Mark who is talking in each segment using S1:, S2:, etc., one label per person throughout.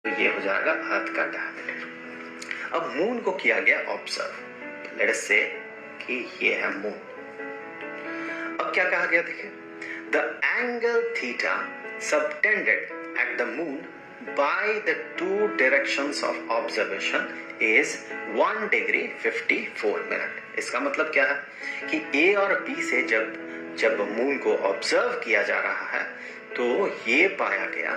S1: तो ये हो जाएगा अर्थ का डायमीटर। अब मून को किया गया ऑब्जर्व, लेट अस से कि ये है मून। अब क्या कहा गया देखिए, the angle theta subtended at the moon by the two directions of observation is 1 degree 54 minute। इसका मतलब क्या है कि A और B से जब मून को ऑब्जर्व किया जा रहा है तो ये पाया गया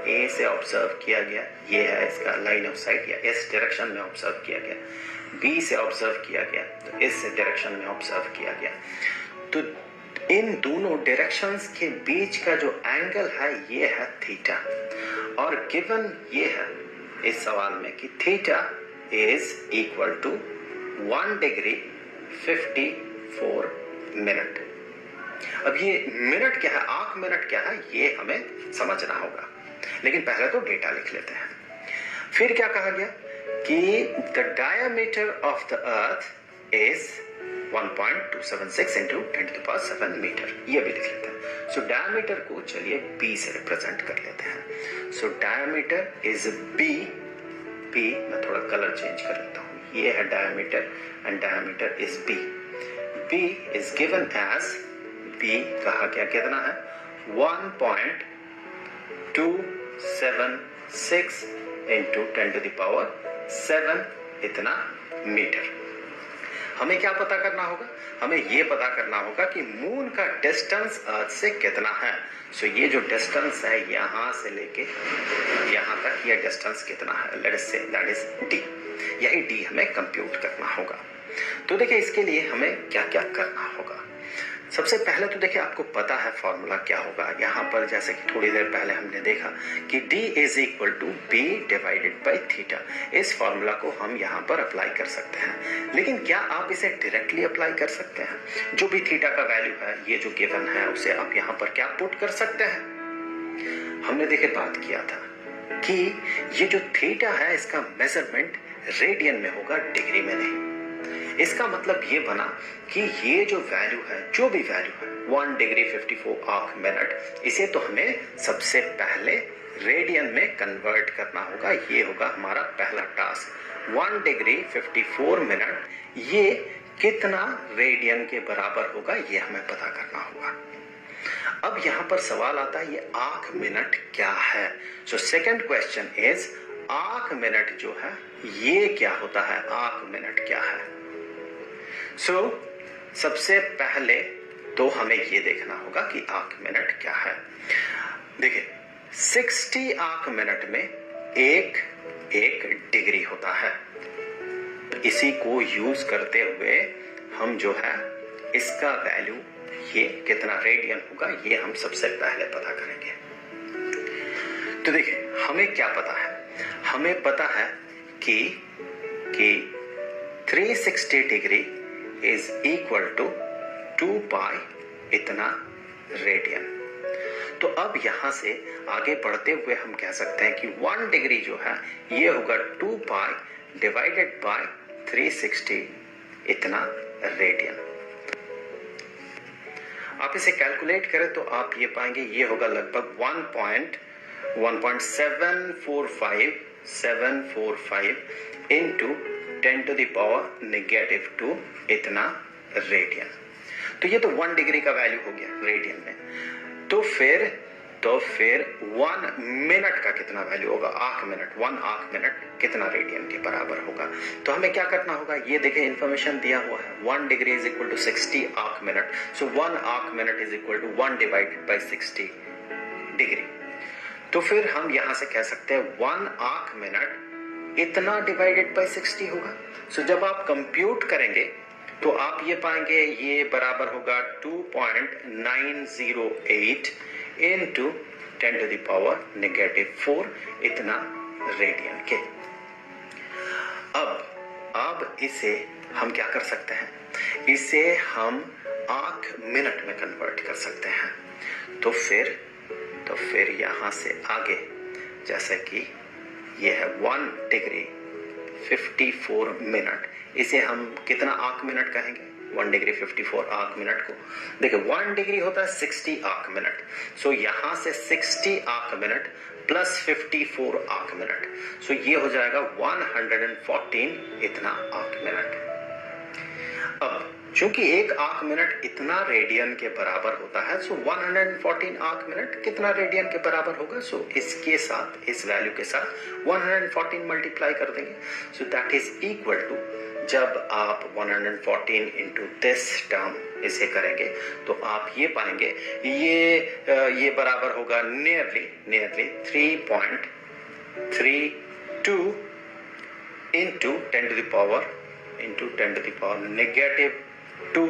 S1: A से ऑब्जर्व किया गया, ये है इसका लाइन ऑफ साइट, या इस डायरेक्शन में ऑब्जर्व किया गया, B से ऑब्जर्व किया गया तो इस डायरेक्शन में ऑब्जर्व किया गया। तो इन दोनों डायरेक्शंस के बीच का जो एंगल है ये है थीटा, और गिवन ये है इस सवाल में कि theta is equal to 1 degree 54 minute. अब ये मिनट क्या है, आंख मिनट क्या है, ये हमें समझना होगा, लेकिन पहले तो डेटा लिख लेते हैं। फिर क्या कहा गया कि the diameter of the earth is 1.276 into 10⁷ metre, ये भी लिख लेते हैं। सो डायमीटर को चलिए B से रिप्रेजेंट कर लेते हैं। सो डायमीटर इज B, मैं थोड़ा कलर चेंज कर लेता हूं, ये है diameter and diameter is B is given as, B कहा गया कितना है 1.276 into 10⁷ इतना मीटर। हमें क्या पता करना होगा, हमें ये पता करना होगा कि मून का डिस्टेंस अर्थ से कितना है। सो ये जो डिस्टेंस है यहां से लेके यहां तक, ये डिस्टेंस कितना है, let us say that is d। यही d हमें कंप्यूट करना होगा। तो देखिए इसके लिए हमें क्या क्या करना होगा। सबसे पहले तो देखिए आपको पता है फॉर्मूला क्या होगा। यहाँ पर जैसे कि थोड़ी देर पहले हमने देखा कि d is equal to b divided by theta. इस फॉर्मूला को हम यहाँ पर अप्लाई कर सकते हैं, लेकिन क्या आप इसे डायरेक्टली अप्लाई कर सकते हैं? जो भी थीटा का वैल्यू है, ये जो गिवन है, उसे आप यहाँ पर क्या पुट कर सकते हैं? हमने देखिए बात किया था कि ये जो थीटा है इसका मेजरमेंट रेडियन में होगा, डिग्री में नहीं। इसका मतलब ये बना कि ये जो वैल्यू है, जो भी वैल्यू है 1 डिग्री 54 आर्क मिनट, इसे तो हमें सबसे पहले रेडियन में कन्वर्ट करना होगा। ये होगा हमारा पहला टास्क। 1 डिग्री 54 मिनट ये कितना रेडियन के बराबर होगा, ये हमें पता करना होगा। अब यहां पर सवाल आता है ये आर्क मिनट क्या है। So second question is arc minute जो है ये क्या होता है, आर्क मिनट क्या है। सबसे पहले तो हमें ये देखना होगा कि आर्क मिनट क्या है। देखिए 60 आर्क मिनट में एक डिग्री होता है। इसी को यूज करते हुए हम जो है इसका वैल्यू ये कितना रेडियन होगा ये हम सबसे पहले पता करेंगे। तो देखिए हमें क्या पता है, हमें पता है कि 360 डिग्री इज इक्वल टू 2 पाई इतना रेडियन। तो अब यहां से आगे बढ़ते हुए हम कह सकते हैं कि 1 डिग्री जो है ये होगा 2 पाई डिवाइडेड बाय 360 इतना रेडियन। आप इसे कैलकुलेट करें तो आप ये पाएंगे ये होगा लगभग 1.745 into 10⁻⁻² इतना रेडियन। तो ये तो 1 डिग्री का वैल्यू हो गया रेडियन में। तो फिर 1 मिनट का कितना वैल्यू होगा, आर्क मिनट, 1 आर्क मिनट कितना रेडियन के बराबर होगा। तो हमें क्या करना होगा, ये देखिए इंफॉर्मेशन दिया हुआ है 1 degree is equal to 60 arc minute. So 1 arc minute is equal to 1 divided by 60 degree. तो फिर हम यहां से कह सकते हैं 1 आर्क मिनट इतना डिवाइडेड बाई 60 होगा। सो जब आप कंप्यूट करेंगे तो आप ये पाएंगे ये बराबर होगा 2.908 into 10⁻⁻⁴ इतना रेडियन के। अब इसे हम क्या कर सकते हैं, इसे हम आर्क मिनट में कन्वर्ट कर सकते हैं। तो फिर यहां से आगे जैसे कि ये है 1 डिग्री 54 मिनट, इसे हम कितना आर्क मिनट कहेंगे, 1 डिग्री 54 आर्क मिनट को। देखिए 1 डिग्री होता है 60 आर्क मिनट। सो यहां से 60 arc minute plus 54 arc minute, so ये हो जाएगा 114 इतना आर्क मिनट। अब चूंकि एक आर्क मिनट इतना रेडियन के बराबर होता है, सो 114 आर्क मिनट कितना रेडियन के बराबर होगा, सो इसके साथ, इस वैल्यू के साथ 114 मल्टीप्लाई कर देंगे, so that is equal to, जब आप 114 इंटू दिस टर्म इसे करेंगे तो आप ये पाएंगे, ये बराबर होगा nearly 3.32 into 10 to the power negative 2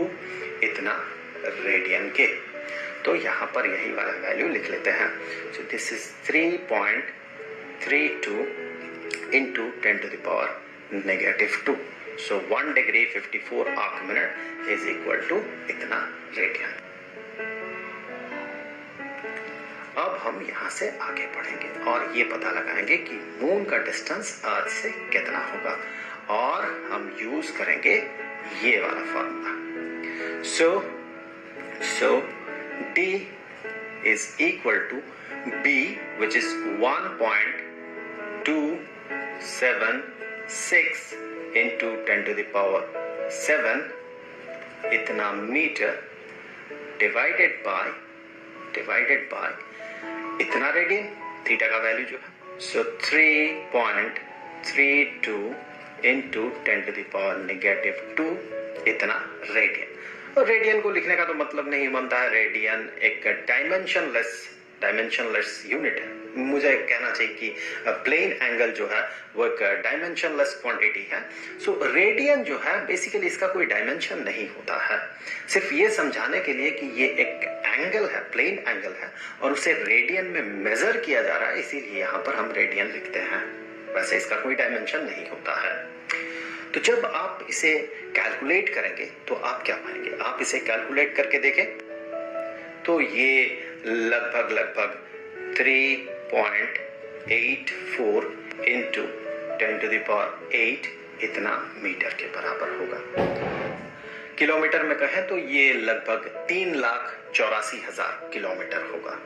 S1: इतना रेडियन के। तो यहां पर यही वाला वैल्यू लिख लेते हैं, so this is 3.32 into 10 to the power negative 2, so 1 degree 54 arc minute is equal to इतना रेडियन। अब हम यहां से आगे बढ़ेंगे और ये पता लगाएंगे कि मून का डिस्टेंस अर्थ से कितना होगा, और हम यूज करेंगे ये वाला formula. So D is equal to B, which is 1.276 into 10 to the power 7 इतना मीटर डिवाइडेड बाय इतना रेडियन, थीटा का वैल्यू जो है, so 3.32 into 10 to the power negative 2 इतना रेडियन। और रेडियन को लिखने का तो मतलब नहीं बनता है, रेडियन एक डायमेंशनलेस यूनिट है। मुझे कहना चाहिए कि प्लेन एंगल जो है वो एक डायमेंशनलेस क्वांटिटी है। सो रेडियन जो है बेसिकली इसका कोई डायमेंशन नहीं होता है, सिर्फ ये समझाने के लिए कि ये एक एंगल है, प्लेन एंगल है, और उसे रेडियन में मेजर किया जा रहा है, इसीलिए यहाँ पर हम रेडियन लिखते हैं। वैसे इसका कोई डायमेंशन नहीं होता है। तो जब आप इसे कैलकुलेट करेंगे तो आप क्या पाएंगे, आप इसे कैलकुलेट करके देखें तो ये लगभग 3.84 इंटू 10 टू द पावर 8 इतना मीटर के बराबर होगा। किलोमीटर में कहें तो ये लगभग 3,84,000 किलोमीटर होगा।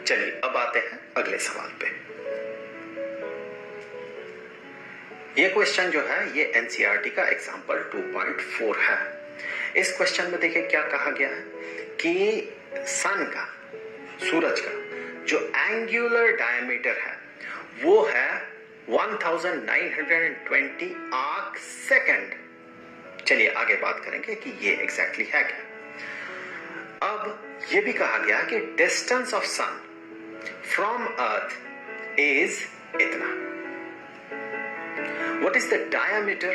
S1: चलिए अब आते हैं अगले सवाल पे। ये क्वेश्चन जो है ये एनसीईआरटी का एग्जाम्पल 2.4 है। इस क्वेश्चन में देखिए क्या कहा गया है कि सन का, सूरज का जो एंगुलर डायमीटर है वो है 1920 आर्क सेकंड। चलिए आगे बात करेंगे कि ये एग्जैक्टली है क्या। अब ये भी कहा गया कि distance of sun from earth is इतना। What is the diameter